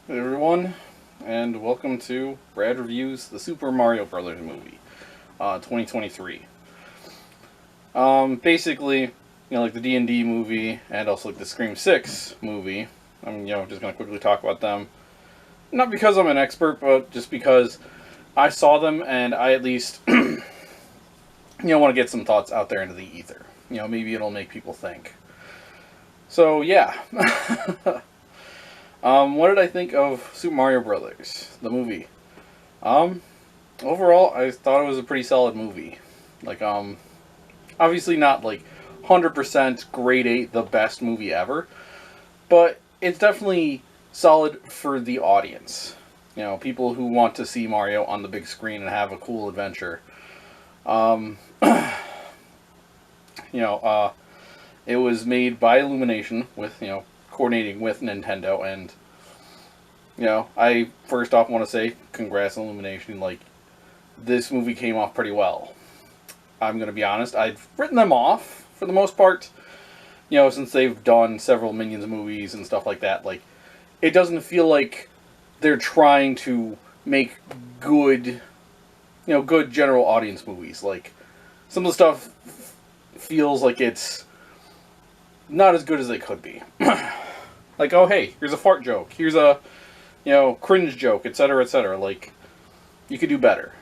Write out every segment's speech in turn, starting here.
Hey everyone, and welcome to Brad Reviews the Super Mario Brothers movie, 2023. Basically, like the D&D movie and also like the Scream 6 movie. I'm, just gonna quickly talk about them. Not because I'm an expert, but just because I saw them and I at least, want to get some thoughts out there into the ether. Maybe it'll make people think. So yeah. What did I think of Super Mario Brothers, the movie? Um, Overall, I thought it was a pretty solid movie. Like, obviously not like 100% grade 8, the best movie ever, but it's definitely solid for the audience. People who want to see Mario on the big screen and have a cool adventure. Um, you know, uh, it was made by Illumination with, coordinating with Nintendo, and, I first off want to say congrats Illumination. Like, this movie came off pretty well. I'm going to be honest, I've written them off for the most part, since they've done several Minions movies and stuff like that. Like, it doesn't feel like they're trying to make good, good general audience movies. Like, some of the stuff feels like it's not as good as they could be. Like, oh, hey, here's a fart joke. Here's a, cringe joke, etc., etc. Like, you could do better.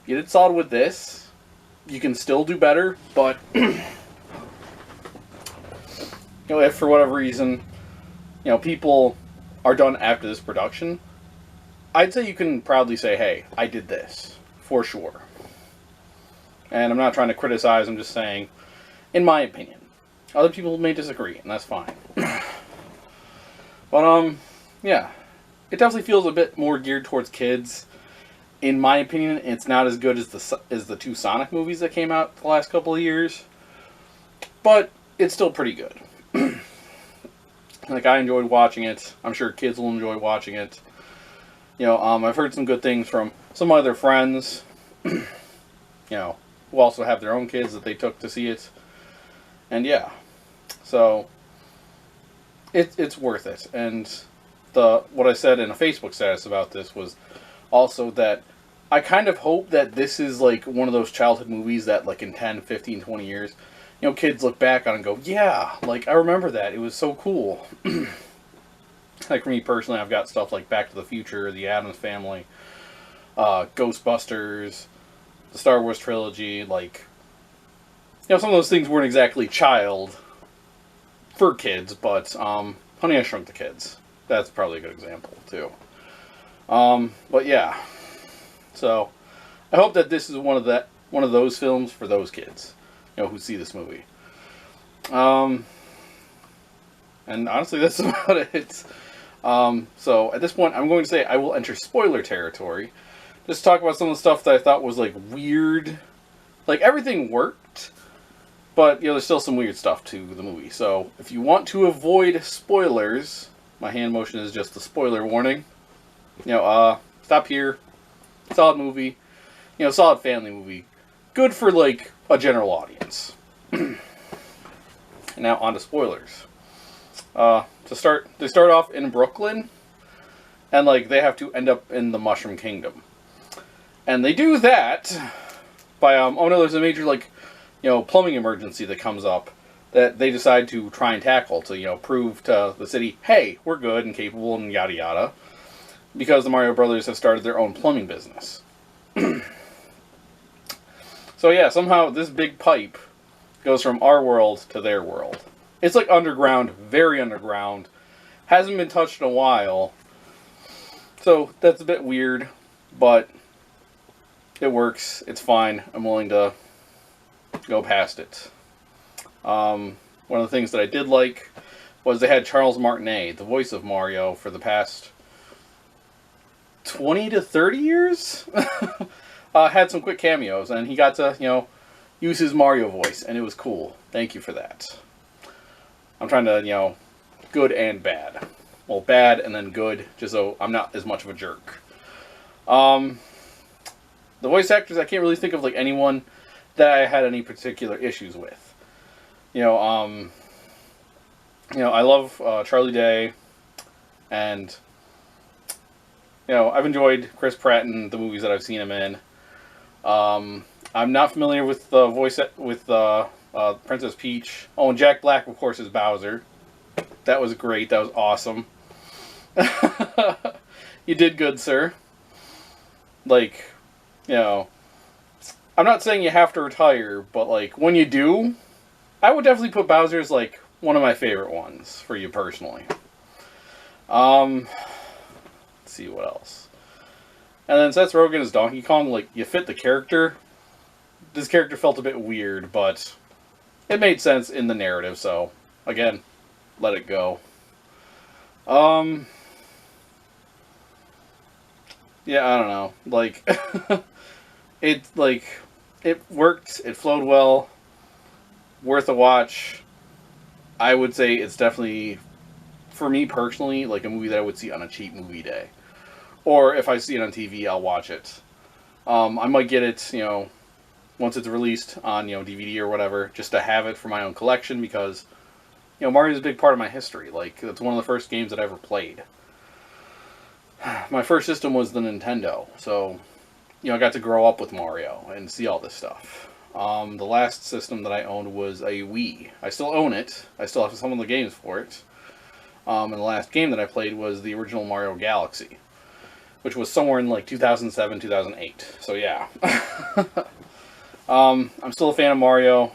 You did solid with this. You can still do better, but if for whatever reason, people are done after this production, I'd say you can proudly say, "Hey, I did this for sure." And I'm not trying to criticize. I'm just saying, in my opinion, other people may disagree, and that's fine. But yeah, it definitely feels a bit more geared towards kids. In my opinion, it's not as good as the two Sonic movies that came out the last couple of years, but it's still pretty good. Like, I enjoyed watching it. I'm sure kids will enjoy watching it. I've heard some good things from some other friends, who also have their own kids that they took to see it, and yeah, so it's worth it. And what I said in a Facebook status about this was also that I kind of hope that this is like one of those childhood movies that, like, in 10, 15, 20 years, kids look back on and go, yeah, like, I remember that. It was so cool. Like, for me personally, I've got stuff like Back to the Future, The Addams Family, Ghostbusters, the Star Wars trilogy. Like, some of those things weren't exactly child for kids, but Honey, I Shrunk the Kids. That's probably a good example, too. But yeah. So, I hope that this is one of those films for those kids, who see this movie. And honestly, that's about it. So at this point, I'm going to say I will enter spoiler territory. Just talk about some of the stuff that I thought was, like, weird. Like, everything worked, but, there's still some weird stuff to the movie. So if you want to avoid spoilers, my hand motion is just the spoiler warning. Stop here. Solid movie. Solid family movie. Good for, like, a general audience. And now on to spoilers. They start off in Brooklyn, and, like, they have to end up in the Mushroom Kingdom. And they do that by, oh no, there's a major, like, plumbing emergency that comes up that they decide to try and tackle to, prove to the city, hey, we're good and capable and yada yada. Because the Mario Brothers have started their own plumbing business. So yeah, somehow this big pipe goes from our world to their world. It's like underground, very underground. Hasn't been touched in a while. So that's a bit weird, but it works. It's fine. I'm willing to go past it. One of the things that I did like was they had Charles Martinet, the voice of Mario, for the past 20 to 30 years. Had some quick cameos, and he got to, use his Mario voice, and it was cool. Thank you for that. I'm trying to, good and bad. Well, bad and then good, just so I'm not as much of a jerk. The voice actors, I can't really think of, like, anyone that I had any particular issues with. I love Charlie Day, and I've enjoyed Chris Pratt in the movies that I've seen him in. I'm not familiar with the voice with Princess Peach. Oh, and Jack Black, of course, is Bowser. That was great. That was awesome. You did good, sir. Like, I'm not saying you have to retire, but like when you do, I would definitely put Bowser as like one of my favorite ones for you personally. Let's see what else. And then Seth Rogen as Donkey Kong, like you fit the character. This character felt a bit weird, but it made sense in the narrative, so again, let it go. Yeah, I don't know. Like it worked, it flowed well, worth a watch. I would say it's definitely, for me personally, like a movie that I would see on a cheap movie day. Or if I see it on TV, I'll watch it. I might get it, once it's released on, DVD or whatever, just to have it for my own collection because, Mario's a big part of my history. Like, it's one of the first games that I ever played. My first system was the Nintendo, so, I got to grow up with Mario and see all this stuff. The last system that I owned was a Wii. I still own it. I still have some of the games for it. And the last game that I played was the original Mario Galaxy, which was somewhere in like 2007, 2008. So yeah. I'm still a fan of Mario,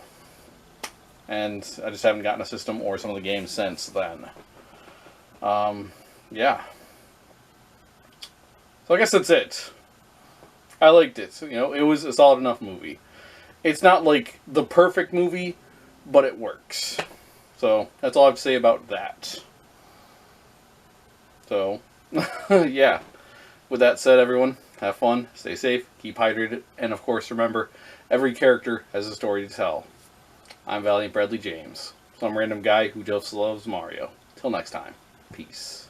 and I just haven't gotten a system or some of the games since then. Yeah. So I guess that's it. I liked it. It was a solid enough movie. It's not like the perfect movie, but it works. So that's all I have to say about that. So, yeah. With that said, everyone, have fun, stay safe, keep hydrated, and of course remember, every character has a story to tell. I'm Valiant Bradley James, some random guy who just loves Mario. Till next time, peace.